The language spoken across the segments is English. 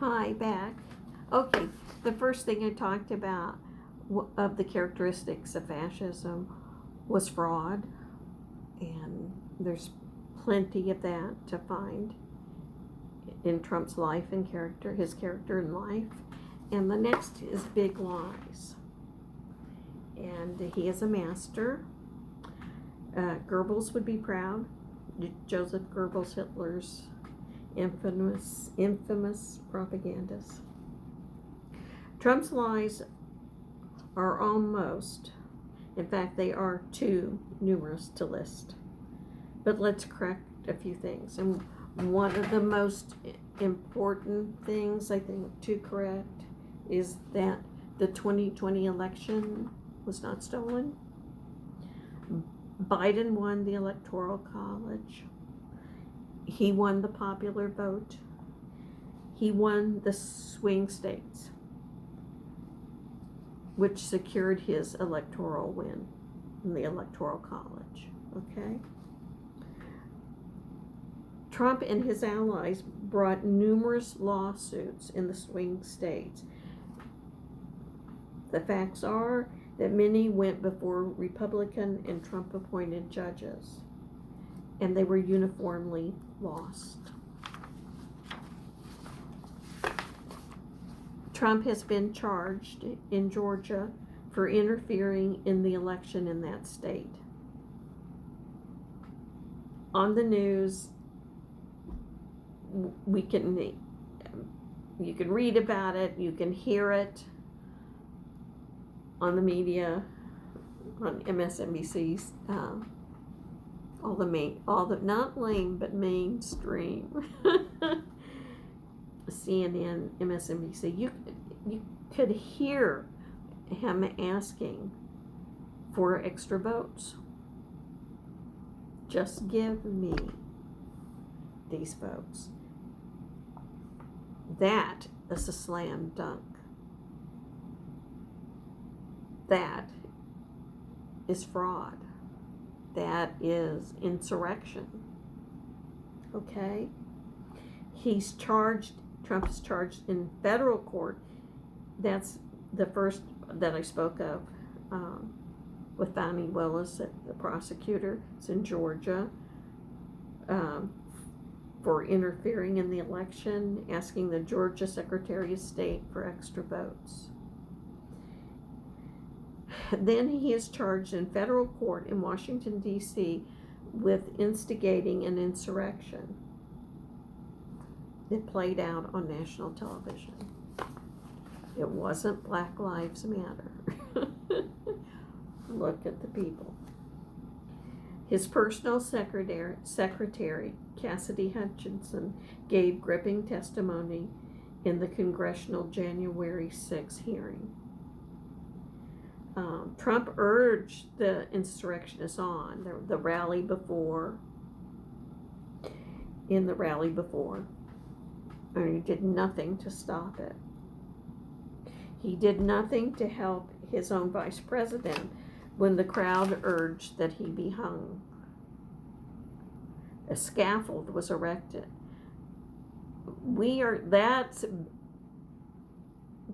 Hi, back. Okay, the first thing I talked about of the characteristics of fascism was fraud, and there's plenty of that to find in Trump's life and character, his character and life. And the next is big lies. And he is a master. Goebbels would be proud. Joseph Goebbels, Hitler's infamous propagandist. Trump's lies are almost, in fact, they are too numerous to list. But let's correct a few things. And one of the most important things, I think, to correct is that the 2020 election was not stolen. Biden won the Electoral College. He won the popular vote. He won the swing states, which secured his electoral win in the Electoral College. Okay? Trump and his allies brought numerous lawsuits in the swing states. The facts are that many went before Republican and Trump-appointed judges, and they were uniformly lost. Trump has been charged in Georgia for interfering in the election in that state. On the news, you can read about it, you can hear it on the media, on MSNBC's, not lame, but mainstream, CNN, MSNBC. You could hear him asking for extra votes. Just give me these votes. That is a slam dunk. That is fraud. That is insurrection. Okay? Trump is charged in federal court. That's the first that I spoke of with Fani Willis, the prosecutor. It's in Georgia, for interfering in the election, asking the Georgia Secretary of State for extra votes. Then he is charged in federal court in Washington, D.C. with instigating an insurrection. It played out on national television. It wasn't Black Lives Matter. Look at the people. His personal secretary, Cassidy Hutchinson, gave gripping testimony in the congressional January 6 hearing. Trump urged the insurrectionists on in the rally before, and he did nothing to stop it. He did nothing to help his own vice president when the crowd urged that he be hung. A scaffold was erected.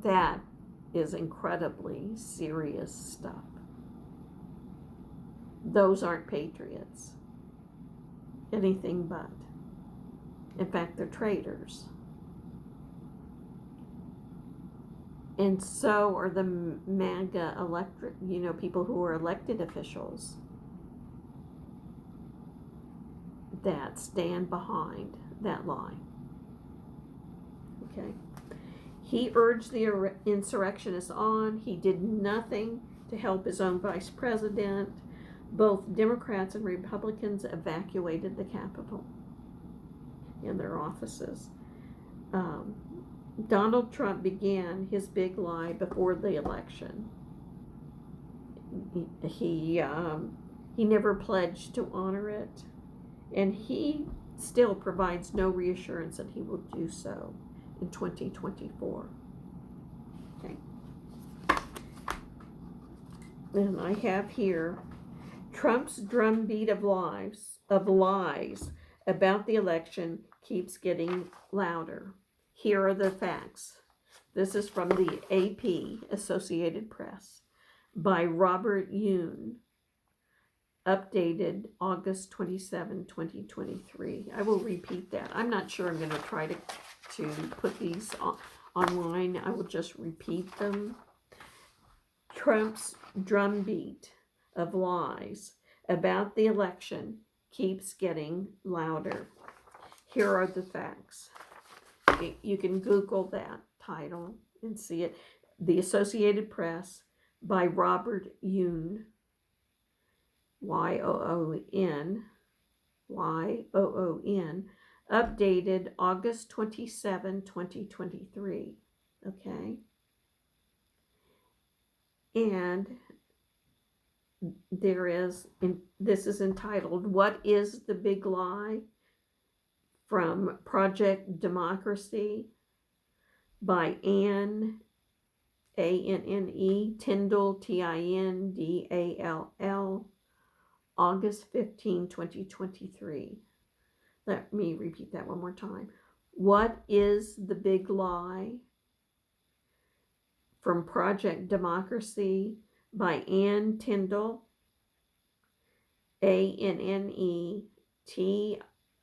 That is incredibly serious stuff. Those aren't patriots. Anything but. In fact, they're traitors. And so are the MAGA people who are elected officials that stand behind that lie. Okay? He urged the insurrectionists on. He did nothing to help his own vice president. Both Democrats and Republicans evacuated the Capitol and their offices. Donald Trump began his big lie before the election. He never pledged to honor it, and he still provides no reassurance that he will do so in 2024. Okay. And I have here Trump's drumbeat of lies about the election keeps getting louder. Here are the facts. This is from the AP, Associated Press, by Robert Yoon, updated August 27, 2023. I will repeat that. I'm not sure I'm going to try to put these online. I will just repeat them. Trump's drumbeat of lies about the election keeps getting louder. Here are the facts. You can Google that title and see it. The Associated Press by Robert Yoon, Yoon, Yoon, updated August 27, 2023. Okay. And this is entitled, What is the Big Lie? From Project Democracy by Anne, A-N-N-E, Tyndall, Tindall, August 15, 2023. Let me repeat that one more time. What is the Big Lie? From Project Democracy by Anne Tyndall, A-N-N-E-T,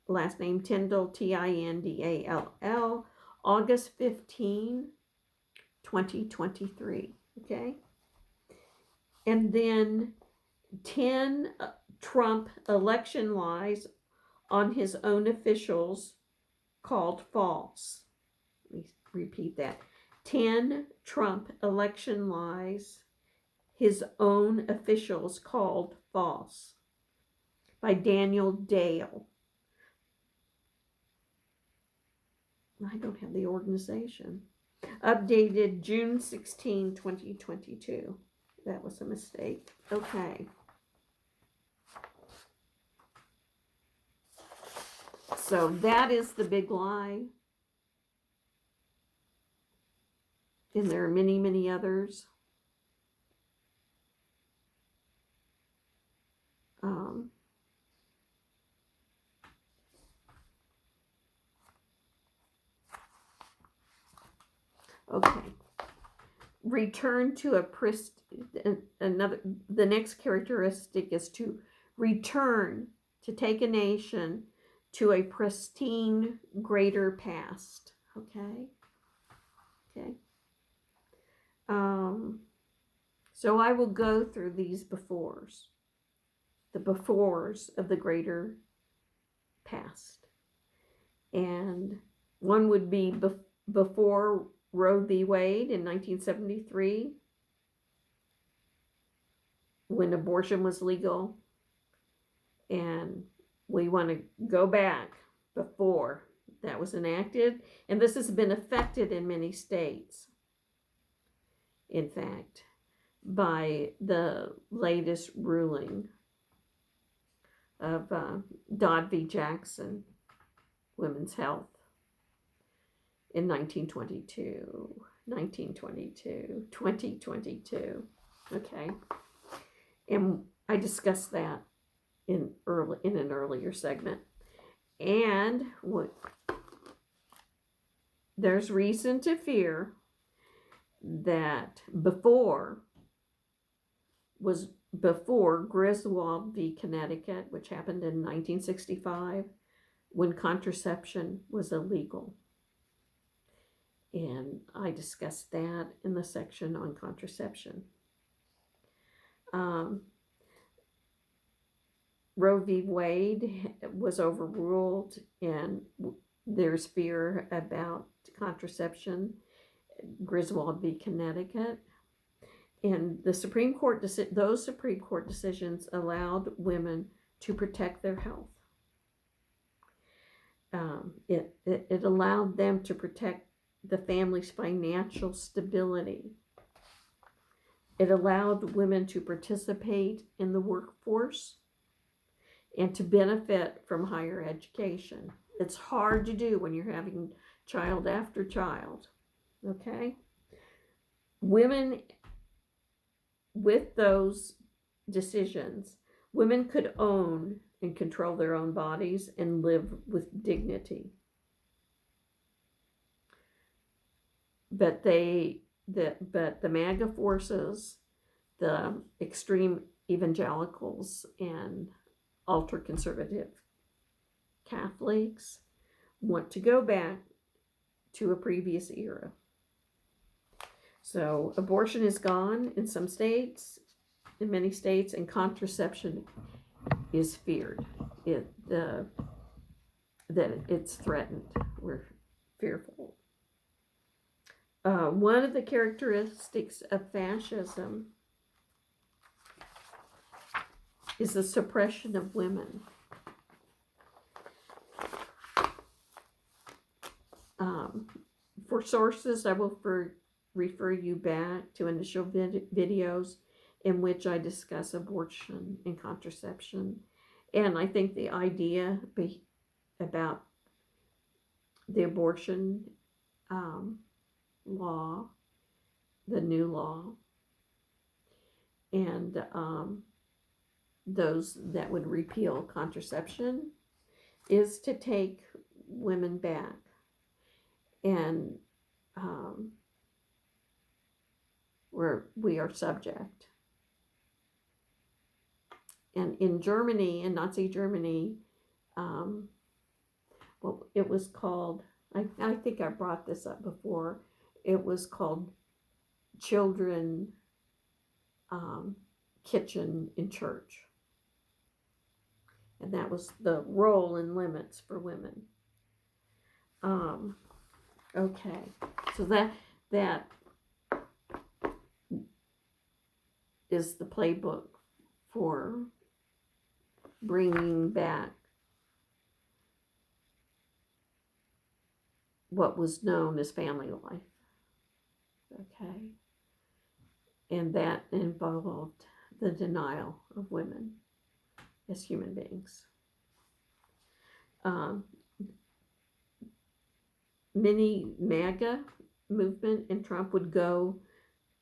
last name Tyndall, Tindall, August 15, 2023. Okay? And then 10 Trump election lies on his own officials called false. Let me repeat that. 10 Trump election lies his own officials called false, by Daniel Dale. I don't have the organization. Updated June 16, 2022. That was a mistake. Okay. So that is the big lie. And there are many, many others. Okay. Return to the next characteristic is to return, to take a nation to a pristine, greater past. Okay? Okay. So I will go through these befores. The befores of the greater past. And one would be before Roe v. Wade in 1973, when abortion was legal. And we want to go back before that was enacted. And this has been affected in many states, in fact, by the latest ruling of Dodd v. Jackson, Women's Health, in 2022. Okay. And I discussed that in an earlier segment. And there's reason to fear that before Griswold v. Connecticut, which happened in 1965, when contraception was illegal. And I discussed that in the section on contraception. Roe v. Wade was overruled, and there's fear about contraception. Griswold v. Connecticut. And the Supreme Court, those Supreme Court decisions allowed women to protect their health. It allowed them to protect the family's financial stability. It allowed women to participate in the workforce and to benefit from higher education. It's hard to do when you're having child after child. Okay? Women, with those decisions, women could own and control their own bodies and live with dignity. but the MAGA forces, the extreme evangelicals, and ultra conservative Catholics want to go back to a previous era. So abortion is gone in some states, in many states, and contraception is feared. That it's threatened. We're fearful. One of the characteristics of fascism is the suppression of women. For sources, I will refer you back to initial videos in which I discuss abortion and contraception. And I think the idea about the abortion law, the new law, and those that would repeal contraception is to take women back and where we are subject. And in Germany, in Nazi Germany, well, it was called, I think I brought this up before, it was called Children Kitchen in Church. And that was the role and limits for women. Okay, so that is the playbook for bringing back what was known as family life. Okay, and that involved the denial of women as human beings. Many MAGA movement and Trump would go,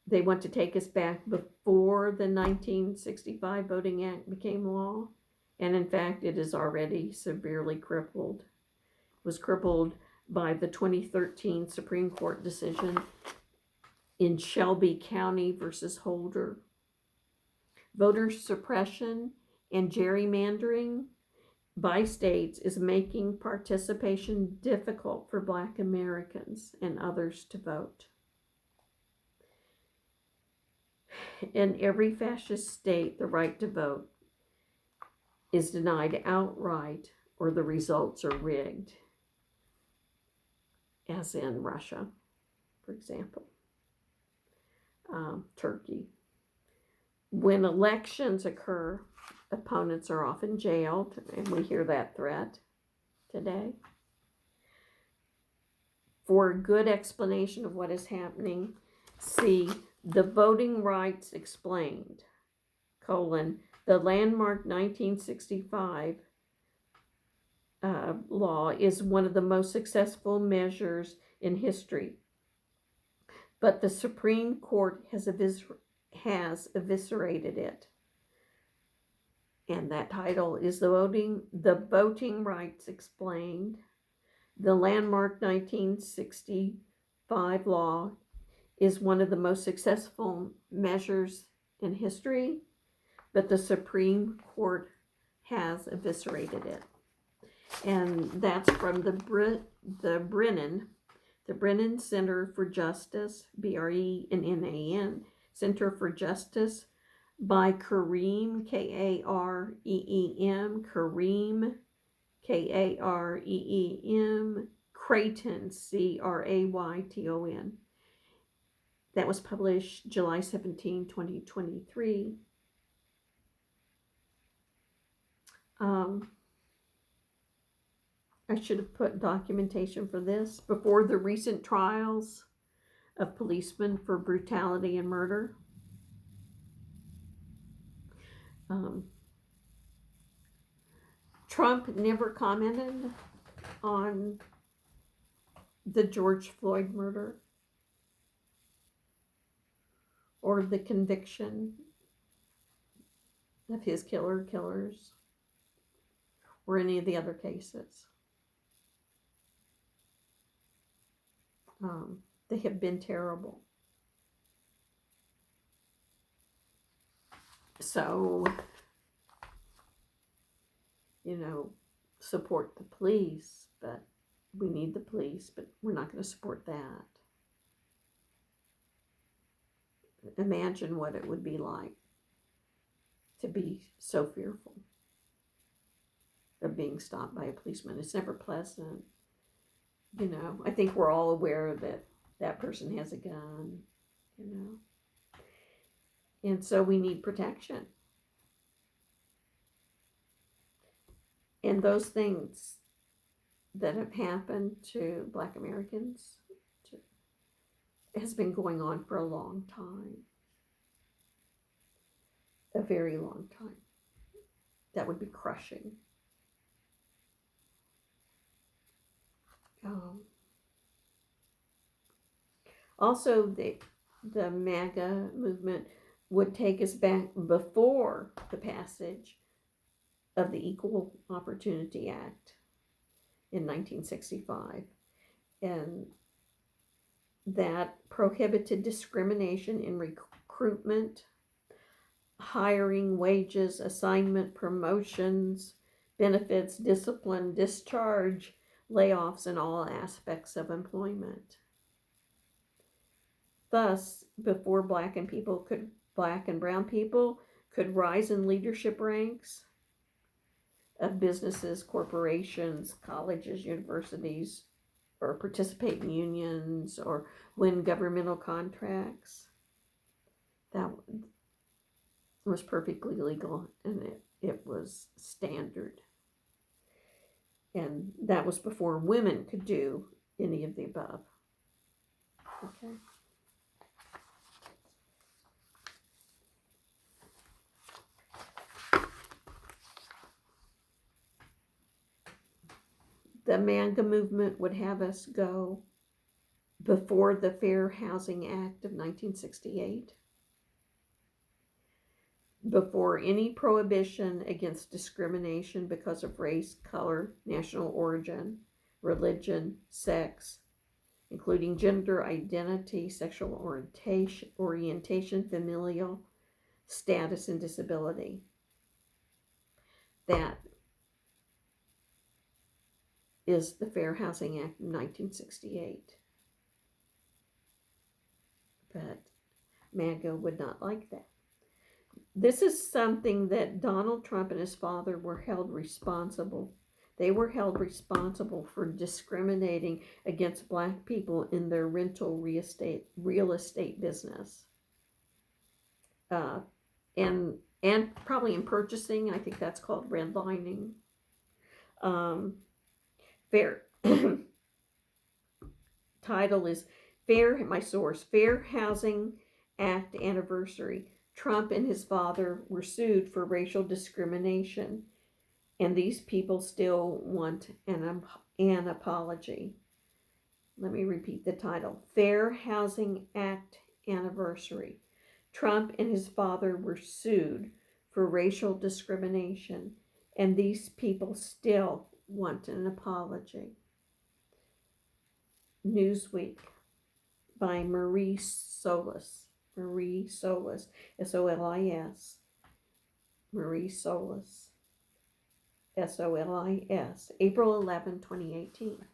they want to take us back before the 1965 Voting Act became law. And in fact, it is already severely crippled. It was crippled by the 2013 Supreme Court decision in Shelby County versus Holder. Voter suppression and gerrymandering by states is making participation difficult for Black Americans and others to vote. In every fascist state, the right to vote is denied outright or the results are rigged, as in Russia, for example, Turkey. When elections occur, opponents are often jailed, and we hear that threat today. For a good explanation of what is happening, see the Voting Rights Explained, the landmark 1965 law is one of the most successful measures in history. But the Supreme Court has eviscerated it. And that title is the Voting Rights Explained. The landmark 1965 law is one of the most successful measures in history, but the Supreme Court has eviscerated it. And that's from the Brennan Center for Justice, BRENNAN, Center for Justice, by Kareem, Kareem, Kareem, Kareem, Creighton, Crayton. That was published July 17, 2023. I should have put documentation for this. Before the recent trials of policemen for brutality and murder, Trump never commented on the George Floyd murder or the conviction of his killers or any of the other cases. They have been terrible. So, support the police, but we need the police, but we're not going to support that. Imagine what it would be like to be so fearful of being stopped by a policeman. It's never pleasant. I think we're all aware that that person has a gun, and so we need protection. And those things that have happened to Black Americans has been going on for a long time. A very long time. That would be crushing. Also, the MAGA movement would take us back before the passage of the Equal Opportunity Act in 1965. And that prohibited discrimination in recruitment, hiring, wages, assignment, promotions, benefits, discipline, discharge, layoffs, and all aspects of employment. Thus, before Black and brown people could rise in leadership ranks of businesses, corporations, colleges, universities, or participate in unions or win governmental contracts, that was perfectly legal, and it was standard. And that was before women could do any of the above. Okay. The MAGA movement would have us go before the Fair Housing Act of 1968, before any prohibition against discrimination because of race, color, national origin, religion, sex, including gender identity, sexual orientation, familial status, and disability. That is the Fair Housing Act of 1968. But MAGA would not like that. This is something that Donald Trump and his father were held responsible. They were held responsible for discriminating against Black people in their rental real estate business. And probably in purchasing. I think that's called redlining. Fair title is my source, Fair Housing Act Anniversary. Trump and his father were sued for racial discrimination, and these people still want an apology. Let me repeat the title. Fair Housing Act Anniversary. Trump and his father were sued for racial discrimination, and these people still want an apology. Newsweek by Marie Solis. Marie Solis, S-O-L-I-S. Marie Solis, S-O-L-I-S. April 11, 2018.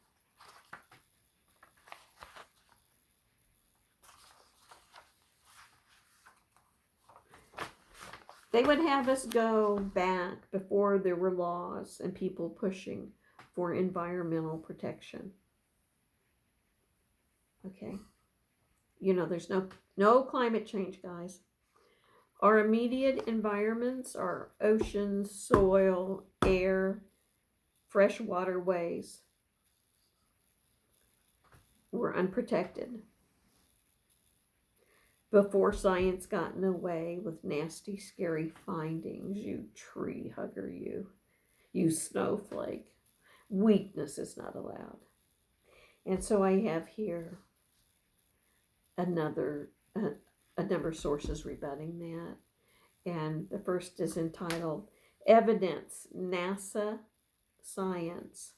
They would have us go back before there were laws and people pushing for environmental protection. Okay. There's no climate change, guys. Our immediate environments are oceans, soil, air, fresh waterways. We're unprotected. Before science got in the way with nasty, scary findings, you tree hugger, you snowflake. Weakness is not allowed. And so I have here a number of sources rebutting that. And the first is entitled Evidence, NASA Science, :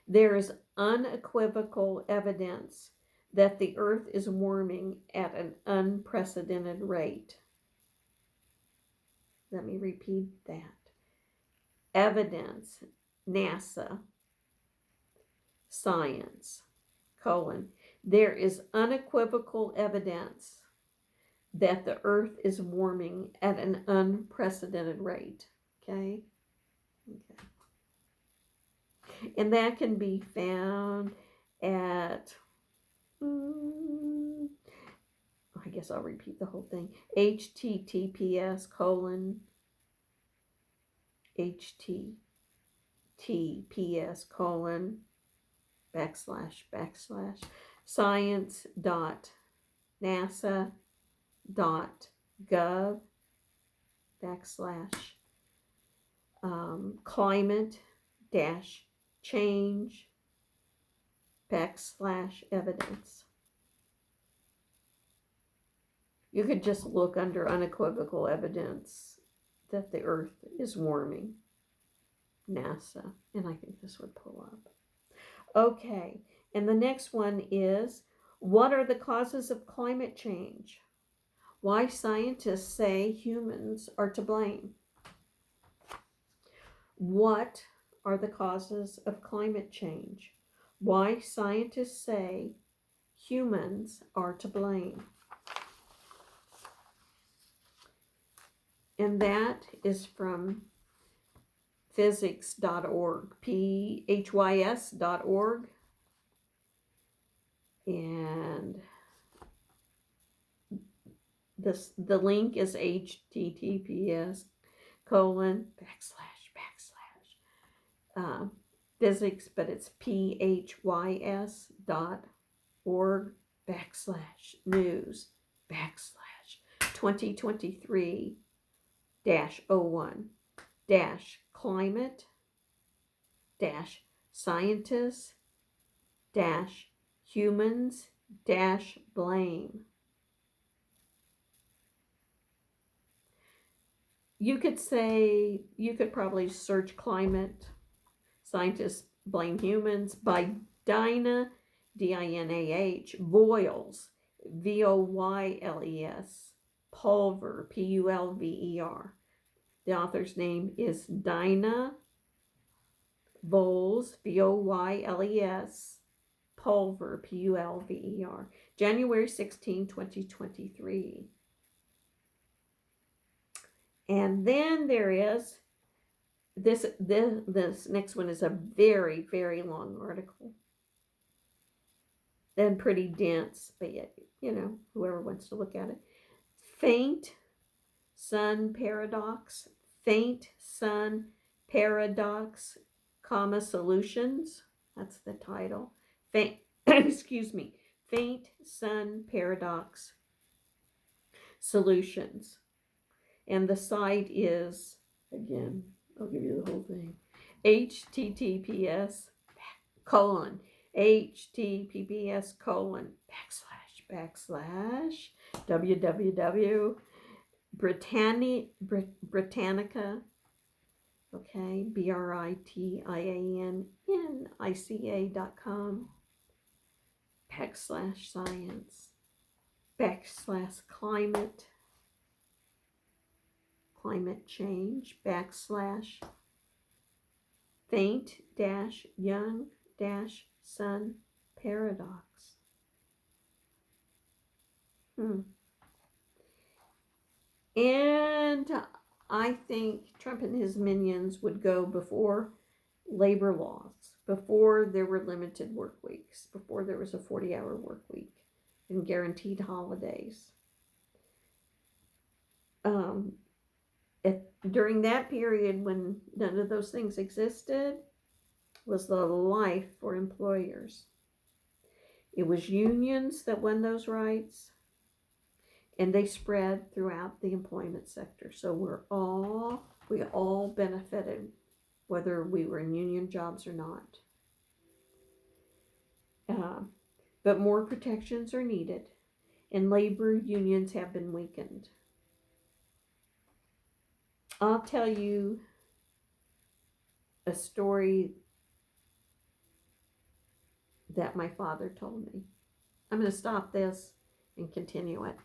There is unequivocal evidence that the earth is warming at an unprecedented rate. Let me repeat that. Evidence, NASA, science, colon. There is unequivocal evidence that the earth is warming at an unprecedented rate. Okay? Okay. And that can be found at, I guess I'll repeat the whole thing. HTTPS colon HTTPS colon / science dot nasa dot gov / climate dash change / evidence. You could just look under unequivocal evidence that the earth is warming, NASA, and I think this would pull up. Okay, and the next one is, what are the causes of climate change? Why scientists say humans are to blame. What are the causes of climate change? Why scientists say humans are to blame. And that is from physics.org, phys.org. And the link is https colon / physics, but it's phys.org / news / 2023-01 climate scientists humans blame. You could probably search climate scientists blame humans by Dinah, Dinah, Voiles, Voyles, Pulver, Pulver. The author's name is Dinah Voiles, Voyles, Pulver, Pulver. January 16, 2023. And then there is this next one is a very, very long article. And pretty dense, but yet, whoever wants to look at it. Faint sun paradox, solutions. That's the title. Faint sun paradox solutions. And the site is, again, I'll give you the whole thing. https / www Britannica, okay, BRITIANNICA.com /science climate change / faint young sun paradox. And I think Trump and his minions would go before labor laws, before there were limited work weeks, before there was a 40-hour work week and guaranteed holidays. During that period when none of those things existed was the life for employers. It was unions that won those rights, and they spread throughout the employment sector. So we all benefited, whether we were in union jobs or not. But more protections are needed, and labor unions have been weakened. I'll tell you a story that my father told me. I'm going to stop this and continue it.